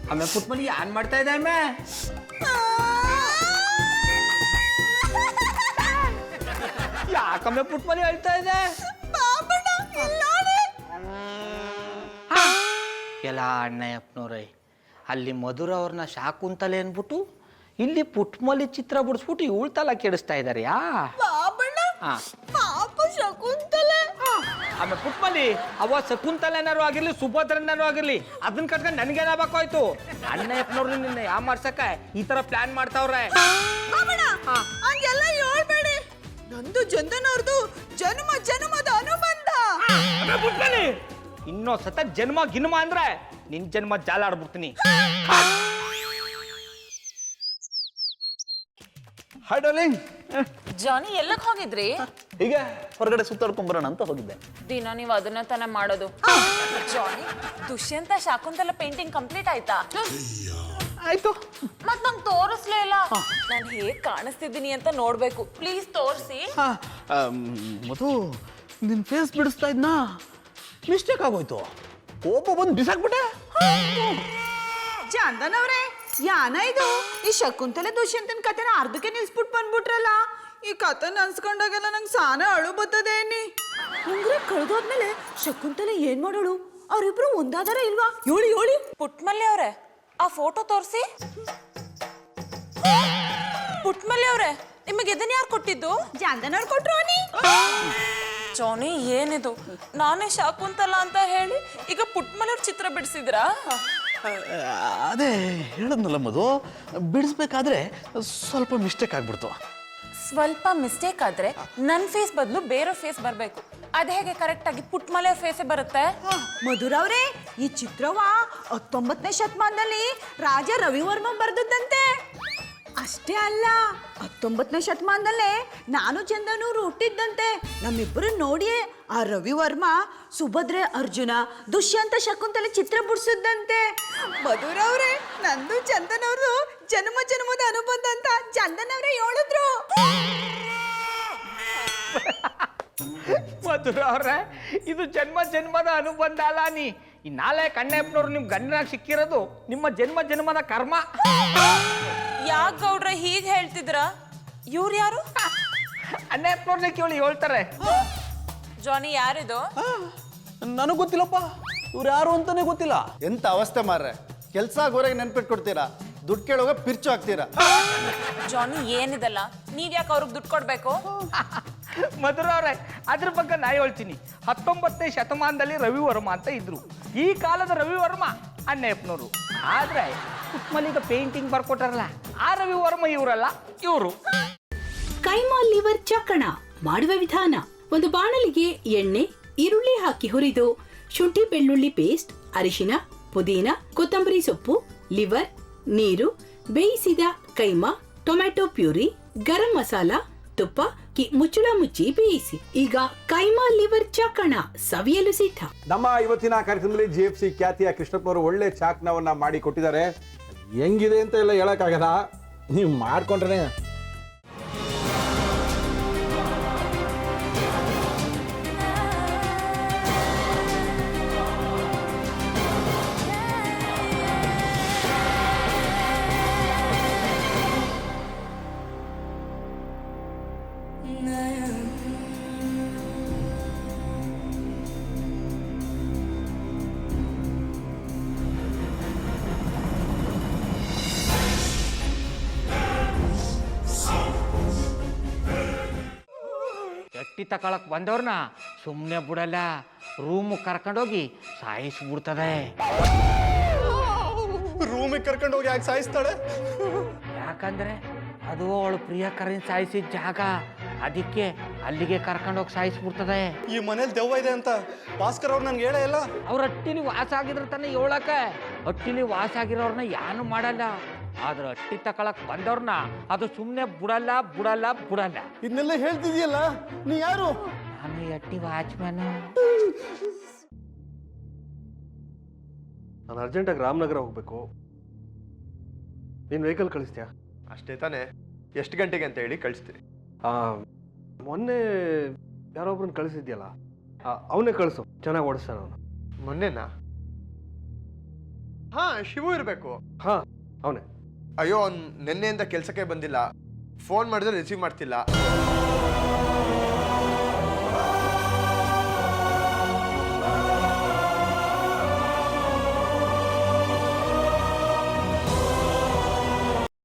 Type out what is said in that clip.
ಆಮೇಲೆ ಪುಟ್ಮಲಿ ಏನ್ ಮಾಡ್ತಾ ಇದೆ ಆಮೆ ಯಾಕಮ್ಮೆ ಪುಟ್ಮಲಿ ಹೇಳ್ತಾ ಇದೆ ಎಲ್ಲ ಅಣ್ಣಯ್ಯಪ್ಪನವ್ರೈ ಅಲ್ಲಿ ಮಧುರ ಅವ್ರನ್ನ ಶಾಕುಂತಲೆ ಅನ್ಬಿಟ್ಟು ಇಲ್ಲಿ ಪುಟ್ಮಲಿ ಚಿತ್ರ ಬಿಡಿಸ್ಬಿಟ್ಟು ಇವಳ್ತಲ್ಲ ಕೆಡಿಸ್ತಾ ಇದಾರೆ ಆಮೇಲೆ ಪುಟ್ಮಲಿ ಅವ ಶಕುಂತಲೆನಾರು ಆಗಿರ್ಲಿ ಸುಭದ್ರನಾರು ಆಗಿರ್ಲಿ ಅದನ್ನ ಕಟ್ಕೊಂಡು ನನ್ಗೇನಾಗಬೇಕಾಯ್ತು ಅಣ್ಣಯ್ಯಪ್ಪನವ್ರು ನಿನ್ನ ಯಾವ ಮಾಡ್ಸಕ ಈ ತರ ಪ್ಲಾನ್ ಮಾಡ್ತಾವ್ರೆ ಹಂಗೆಲ್ಲ ಹೇಳ್ಬೇಡಿ ನಂದು ಚಂದನವ್ರದು ಜನ್ಮ ಜನ್ಮದ ಅನುಬಂಧ ಪುಟ್ಮಲಿ ಇನ್ನೋ ಸತ ಜನ್ಮ ಗಿನ್ಮ ಅಂದ್ರೆ ನಿನ್ ಜನ್ಮ ಜಾಲ ಆಡ್ಬಿಡ್ತೀನಿ ಹಾಯ್ ಡಾರ್ಲಿಂಗ್. ಜಾನಿ ಎಲ್ಲಕ್ ಹೋಗಿದ್ರಿ? ಹೀಗೆ ಹೊರಗಡೆ ಸುತ್ತಾಡ್ಕೊಂಡ್ ಬರೋಣ ಅಂತ ಹೋಗಿದ್ದೆ. ದಿನ ನೀವು ಅದನ್ನ ತಾನೇ ಮಾಡೋದು. ಜಾನಿ, ದುಷ್ಯಂತ ಶಾಕುಂತಲ ಪೇಂಟಿಂಗ್ ಕಂಪ್ಲೀಟ್ ಆಯ್ತಾ? ಆಯ್ತು. ಮತ್ ನಂಗೆ ತೋರಿಸ್ಲೇ ಇಲ್ಲ. ನಾನು ಹೇಗ್ ಕಾಣಿಸ್ತಿದ್ದೀನಿ ಅಂತ ನೋಡ್ಬೇಕು. ಪ್ಲೀಸ್ ತೋರಿಸಿ. ಮಧು, ನಿನ್ ಫೇಸ್ ಬಿಡಿಸ್ತಾ ಇದ್ನಾ ಮಿಸ್ಟೇಕ್ ಆಗೋಯ್ತು. ಕೋಪ ಬಂದು ಬಿಸಾಕ್ಬಿಟ್ಟೆ. ಚಂದನವ್ರೆ, ಯಾನ ಇದು ಈ ಶಕುಂತಲೆ ದುಷ್ಯಂತನ ಕಥೆನ ಅರ್ಧಕ್ಕೆ ನಿಲ್ಸ್ಬಿಟ್ಟು ಬಂದ್ಬಿಟ್ರಲ್ಲ. ಈ ಕಥೆ ಅನ್ಸ್ಕೊಂಡಾಗೆಲ್ಲ ನಂಗೆ ಸಾನ ಅಳು ಬರ್ತದೆ ಅನ್ನಿ. ಉಂಗ್ರೆ ಕಳೆದೋದ್ಮೇಲೆ ಶಕುಂತಲೆ ಏನ್ ಮಾಡೋಳು? ಅವ್ರಿಬ್ರು ಒಂದಾದಾರ ಇಲ್ವಾ? ಯೋಳಿ ಪುಟ್ಮಲ್ಲಿ ಅವ್ರೆ, ಆ ಫೋಟೋ ತೋರಿಸಿ. ಪುಟ್ಮಲ್ಲಿ ಅವ್ರೆ, ನಿಮಗೆ ಇದನ್ನ ಯಾರು ಕೊಟ್ಟಿದ್ದು? ಚಂದನವ್ರು ಕೊಟ್ರು ಅನ್ನಿ. ಜಾನಿ, ಏನಿದು? ನಾನೇ ಶಾಕುಂತಲ ಅಂತ ಹೇಳಿ ಈಗ ಪುಟ್ಮಲ್ಲಿ ಅವ್ರ ಚಿತ್ರ ಬಿಡಿಸಿದ್ರಾ? ಅದೇ ಹೇಳದ್ನಲ್ಲ ಮಧು, ಬಿಡಿಸ್ಬೇಕಾದ್ರೆ ಸ್ವಲ್ಪ ಮಿಸ್ಟೇಕ್ ಆಗ್ಬಿಡ್ತು. ಸ್ವಲ್ಪ ಮಿಸ್ಟೇಕ್ ಆದ್ರೆ ನನ್ನ ಫೇಸ್ ಬದಲು ಬೇರೆ ಫೇಸ್ ಬರಬೇಕು. ಅದೇ ಹೇಗೆ ಕರೆಕ್ಟ್ ಆಗಿ ಪುಟ್ಮಲೆ ಫೇಸೇ ಬರುತ್ತೆ? ಮಧುರವ್ರೆ, ಈ ಚಿತ್ರವ 19ನೇ ಶತಮಾನದಲ್ಲಿ ರಾಜ ರವಿವರ್ಮ ಬರೆದದ್ದಂತೆ. ಅಷ್ಟೇ ಅಲ್ಲ, 19ನೇ ಶತಮಾನದಲ್ಲೇ ನಾನು ಚಂದನೂರು ಹುಟ್ಟಿದ್ದಂತೆ. ನಮ್ಮಿಬ್ಬರು ನೋಡಿಯೇ ಆ ರವಿವರ್ಮ ಸುಭದ್ರೆ ಅರ್ಜುನ ದುಷ್ಯಂತ ಶಕುಂತಲೆ ಚಿತ್ರ ಬಿಡಿಸಿದ್ದಂತೆ. ಮಧುರವ್ರೆ, ನಂದು ಚಂದನವ್ರದು ಜನ್ಮ ಜನ್ಮದ ಅನುಬಂಧ ಅಂತ ಚಂದನವ್ರೆ ಹೇಳಿದ್ರು. ಮಧುರ ಅವ್ರೆ, ಇದು ಜನ್ಮ ಜನ್ಮದ ಅನುಬಂಧ ಅಲ್ಲ. ಈ ನಾಳೆ ಕಣ್ಣಪ್ಪನವ್ರು ನಿಮ್ ಗಂಡನಾಗ ಸಿಕ್ಕಿರೋದು ನಿಮ್ಮ ಜನ್ಮ ಜನ್ಮದ ಕರ್ಮ. ಯಾಕೆ ಗೌಡ್ರ ಹೀಗೆ ಹೇಳ್ತಿದ್ರ? ಇವ್ರು ಯಾರು? ಅಣ್ಣಪ್ಪನವ್ರನ್ನ ಕೇಳಿ ಹೇಳ್ತಾರೆ. ಜಾನಿ, ಯಾರಿದು? ನನಗೆ ಗೊತ್ತಿಲ್ಲಪ್ಪ, ಇವ್ರು ಯಾರು ಅಂತಾನೆ ಗೊತ್ತಿಲ್ಲ. ಎಂತ ಅವಸ್ಥೆ ಮಾರ್ರೆ, ಕೆಲಸ ಗೋರೆಗೆ ನೆನ್ಪಿಟ್ಕೊಡ್ತೀರಾ, ದುಡ್ಡು ಕೇಳೋಗ ಪಿರ್ಚು ಹಾಕ್ತೀರಾ. ಜಾನಿ, ಏನಿದಲ್ಲ, ನೀವ್ ಯಾಕೆ ಅವ್ರಿಗೆ ದುಡ್ಡು ಕೊಡ್ಬೇಕು? ಮಧುರ ಅವ್ರೆ, ಅದ್ರ ಬಗ್ಗೆ ನಾ ಹೇಳ್ತೀನಿ. 19ನೇ ಶತಮಾನದಲ್ಲಿ ರವಿವರ್ಮ ಅಂತ ಇದ್ರು. ಈ ಕಾಲದ ರವಿವರ್ಮ ಅಣ್ಣಪ್ಪನವರು. ಆದ್ರೆ ಪುಟ್ಮಲಿಗ ಪೇಂಟಿಂಗ್ ಬರ್ಕೊಟ್ಟಾರಲ್ಲ, ಆ ರವಿವರ್ಮ ಇವರಲ್ಲ, ಇವರು. ಕೈಮಾ ಲಿವರ್ ಚಕ್ಕಣ ಮಾಡುವ ವಿಧಾನ: ಒಂದು ಬಾಣಲಿಗೆ ಎಣ್ಣೆ, ಈರುಳ್ಳಿ ಹಾಕಿ ಹುರಿದು ಶುಂಠಿ ಬೆಳ್ಳುಳ್ಳಿ ಪೇಸ್ಟ್, ಅರಿಶಿನ, ಪುದೀನ, ಕೊತ್ತಂಬರಿ ಸೊಪ್ಪು, ಲಿವರ್, ನೀರು, ಬೇಯಿಸಿದ ಕೈಮಾ, ಟೊಮ್ಯಾಟೊ ಪ್ಯೂರಿ, ಗರಂ ಮಸಾಲ, ತುಪ್ಪ ಮುಚ್ಚಳ ಮುಚ್ಚಿ ಬೇಯಿಸಿ. ಈಗ ಕೈಮಾ ಲಿವರ್ ಚಾಕಣ ಸವಿಯಲು ಸಿದ್ಧ. ನಮ್ಮ ಇವತ್ತಿನ ಕಾರ್ಯಕ್ರಮದಲ್ಲಿ GFC ಖ್ಯಾತಿಯ ಕೃಷ್ಣಪ್ಪನವರು ಒಳ್ಳೆ ಚಾಕ್ನವನ್ನ ಮಾಡಿ ಕೊಟ್ಟಿದ್ದಾರೆ. ಹೆಂಗಿದೆ ಅಂತ ಎಲ್ಲ ಹೇಳಕ್ಕಾಗಲ್ಲ, ನೀವು ಮಾಡ್ಕೊಂಡ್ರೆ. ಎಟ್ಟಿ ತಕೊಳಕ್ ಬಂದವ್ರನ್ನ ಸುಮ್ಮನೆ ಬಿಡಲ್ಲ, ರೂಮ್ ಕರ್ಕೊಂಡೋಗಿ ಸಾಯಿಸ್ಬಿಡ್ತದೆ. ರೂಮಿಗೆ ಕರ್ಕೊಂಡು ಹೋಗಿ ಯಾಕೆ ಸಾಯಿಸ್ತಾಳೆ? ಯಾಕಂದ್ರೆ ಅದು ಅವಳು ಪ್ರಿಯಕರನ್ ಸಾಯಿಸಿದ ಜಾಗ. ಅದಕ್ಕೆ ಅಲ್ಲಿಗೆ ಕರ್ಕೊಂಡೋಗಿ ಸಾಯಿಸ್ಬಿಡ್ತದೆ. ಈ ಮನೇಲಿ ದೆವ್ವ ಇದೆ ಅಂತ ಭಾಸ್ಕರ್ ಅವ್ರು ನನ್ಗೆ ಹೇಳೇ ಇಲ್ಲ. ಅವ್ರ ಹಟ್ಟಿಲಿ ವಾಸ ಆಗಿದ್ರ ತಾನೆ ಹೇಳಕ. ಹಟ್ಟಿಲಿ ವಾಸ ಆಗಿರೋರ್ನ ಯಾನು ಮಾಡಲ್ಲ, ಆದ್ರೆ ಹಟ್ಟಿ ತಕೊಳಕ್ ಬಂದವ್ರನ್ನ ಅದು ಸುಮ್ಮನೆ ಬಿಡಲ್ಲ ಬಿಡಲ್ಲ ಬಿಡಲ್ಲ. ಇದನ್ನೆಲ್ಲ ಹೇಳ್ತಿದ್ಯಲ್ಲ, ನೀ ಯಾರು? ನಾನು ಹಟ್ಟಿ ವಾಚ್ಮ್ಯಾನ್. ನಾನು ಅರ್ಜೆಂಟಾಗಿ ರಾಮನಗರ ಹೋಗ್ಬೇಕು. ನೀನು ವೆಹಿಕಲ್ ಕಳಿಸ್ತೀಯಾ? ಅಷ್ಟೇ ತಾನೇ, ಎಷ್ಟು ಗಂಟೆಗೆ ಅಂತ ಹೇಳಿ ಕಳಿಸ್ತೀನಿ. ಮೊನ್ನೆ ಯಾರೊಬ್ರನ್ನ ಕಳಿಸಿದ್ಯಲ್ಲ, ಅವನೇ ಕಳಿಸು, ಚೆನ್ನಾಗಿ ಓಡಿಸ್ತಾನೆ ಅವನು. ಮೊನ್ನೆನಾ? ಹಾ, ಶಿವು ಇರಬೇಕು. ಹಾ ಅವನೇ. ಅಯ್ಯೋ, ಅವ್ನು ನಿನ್ನೆಯಿಂದ ಕೆಲಸಕ್ಕೆ ಬಂದಿಲ್ಲ. ಫೋನ್ ಮಾಡಿದ್ರೆ ರಿಸೀವ್ ಮಾಡ್ತಿಲ್ಲ.